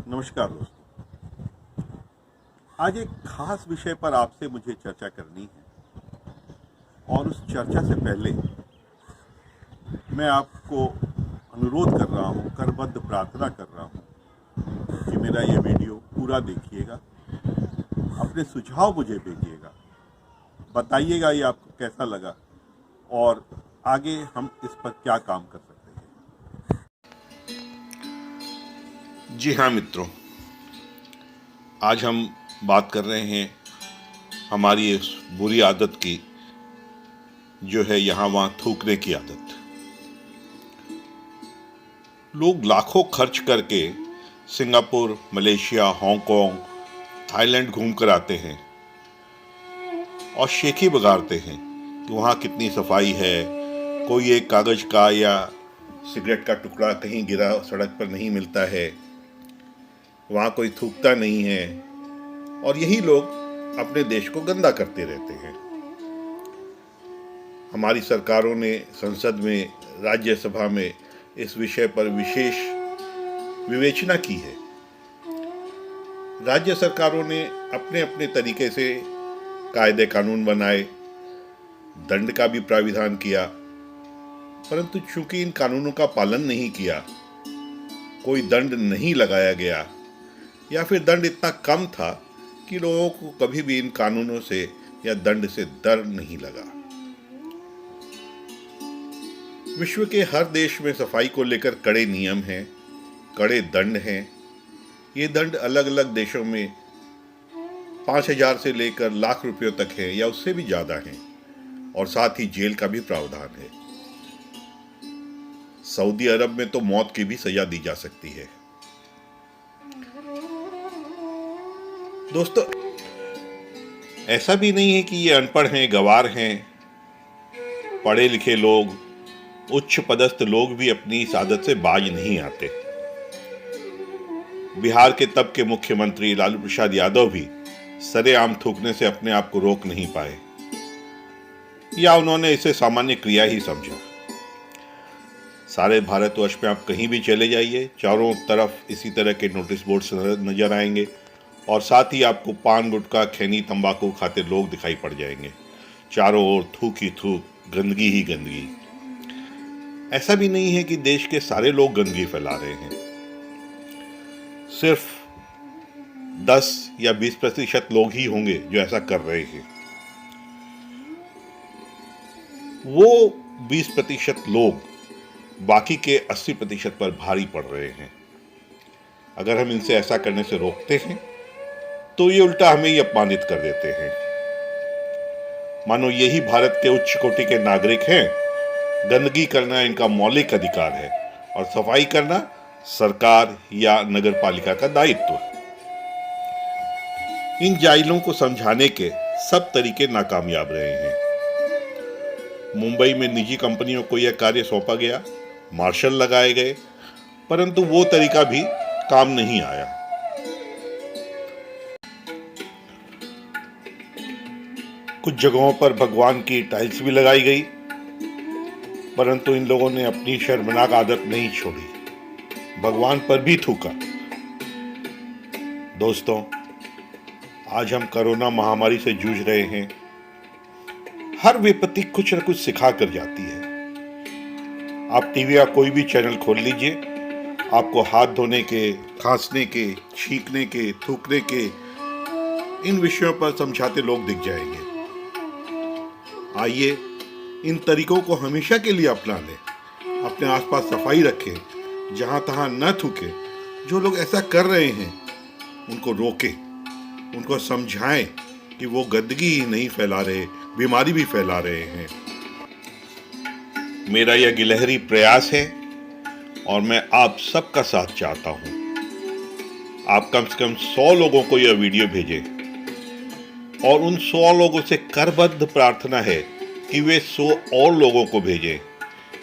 नमस्कार दोस्तों। आज एक खास विषय पर आपसे मुझे चर्चा करनी है और उस चर्चा से पहले मैं आपको अनुरोध कर रहा हूँ, करबद्ध प्रार्थना कर रहा हूँ कि मेरा ये वीडियो पूरा देखिएगा, अपने सुझाव मुझे भेजिएगा, बताइएगा ये आपको कैसा लगा और आगे हम इस पर क्या काम कर सकते हैं। जी हाँ मित्रों, आज हम बात कर रहे हैं हमारी इस बुरी आदत की, जो है यहाँ वहाँ थूकने की आदत। लोग लाखों खर्च करके सिंगापुर, मलेशिया, हांगकांग, थाईलैंड घूम कर आते हैं और शेखी बगाड़ते हैं कि वहाँ कितनी सफाई है, कोई एक कागज का या सिगरेट का टुकड़ा कहीं गिरा सड़क पर नहीं मिलता है, वहाँ कोई थूकता नहीं है, और यही लोग अपने देश को गंदा करते रहते हैं। हमारी सरकारों ने संसद में, राज्यसभा में इस विषय पर विशेष विवेचना की है। राज्य सरकारों ने अपने अपने तरीके से कायदे कानून बनाए, दंड का भी प्राविधान किया, परंतु चूंकि इन कानूनों का पालन नहीं किया, कोई दंड नहीं लगाया गया या फिर दंड इतना कम था कि लोगों को कभी भी इन कानूनों से या दंड से डर नहीं लगा। विश्व के हर देश में सफाई को लेकर कड़े नियम हैं, कड़े दंड हैं। ये दंड अलग अलग देशों में 5,000 से लेकर लाख रुपयों तक है या उससे भी ज़्यादा हैं, और साथ ही जेल का भी प्रावधान है। सऊदी अरब में तो मौत की भी सजा दी जा सकती है। दोस्तों, ऐसा भी नहीं है कि ये अनपढ़ हैं, गंवार हैं। पढ़े लिखे लोग, उच्च पदस्थ लोग भी अपनी इस आदत से बाज नहीं आते। बिहार के तब के मुख्यमंत्री लालू प्रसाद यादव भी सरेआम थूकने से अपने आप को रोक नहीं पाए, या उन्होंने इसे सामान्य क्रिया ही समझा। सारे भारतवर्ष में आप कहीं भी चले जाइए, चारों तरफ इसी तरह के नोटिस बोर्ड्स नजर आएंगे, और साथ ही आपको पान, गुटखा, खैनी, तंबाकू खाते लोग दिखाई पड़ जाएंगे। चारों ओर थूक ही थूक, गंदगी ही गंदगी। ऐसा भी नहीं है कि देश के सारे लोग गंदगी फैला रहे हैं। सिर्फ 10 या 20% लोग ही होंगे जो ऐसा कर रहे हैं। वो 20% लोग बाकी के 80% पर भारी पड़ रहे हैं। अगर हम इनसे ऐसा करने से रोकते हैं तो ये उल्टा हमें ही अपमानित कर देते हैं, मानो यही भारत के उच्च कोटि के नागरिक हैं। गंदगी करना इनका मौलिक अधिकार है और सफाई करना सरकार या नगर पालिका का दायित्व। इन जाहिलों को समझाने के सब तरीके नाकामयाब रहे हैं। मुंबई में निजी कंपनियों को यह कार्य सौंपा गया, मार्शल लगाए गए, परंतु वो तरीका भी काम नहीं आया। कुछ जगहों पर भगवान की टाइल्स भी लगाई गई, परंतु इन लोगों ने अपनी शर्मनाक आदत नहीं छोड़ी, भगवान पर भी थूका। दोस्तों, आज हम कोरोना महामारी से जूझ रहे हैं। हर विपत्ति कुछ न कुछ सिखा कर जाती है। आप टीवी या कोई भी चैनल खोल लीजिए, आपको हाथ धोने के, खांसने के, छींकने के, थूकने के इन विषयों पर समझाते लोग दिख जाएंगे। आइए इन तरीकों को हमेशा के लिए अपना लें। अपने आसपास सफाई रखें, जहां तहां न थूकें। जो लोग ऐसा कर रहे हैं उनको रोकें, उनको समझाएं कि वो गंदगी ही नहीं फैला रहे, बीमारी भी फैला रहे हैं। मेरा यह गिलहरी प्रयास है और मैं आप सबका साथ चाहता हूं। आप कम से कम 100 लोगों को यह वीडियो भेजें, और उन 100 लोगों से करबद्ध प्रार्थना है कि वे 100 और लोगों को भेजें।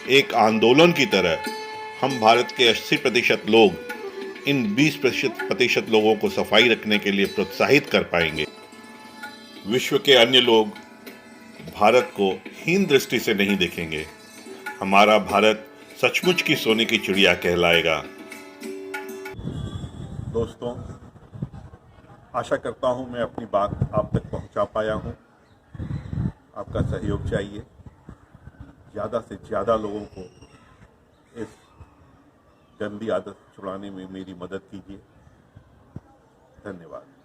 एक आंदोलन की तरह हम भारत के 80% लोग इन 20% लोगों को सफाई रखने के लिए प्रोत्साहित कर पाएंगे। विश्व के अन्य लोग भारत को हीन दृष्टि से नहीं देखेंगे। हमारा भारत सचमुच की सोने की चिड़िया कहलाएगा। दोस्तों, आशा करता हूं मैं अपनी बात आप तक पहुंचा पाया हूं। आपका सहयोग चाहिए। ज़्यादा से ज़्यादा लोगों को इस गंदी आदत छुड़ाने में मेरी मदद कीजिए। धन्यवाद।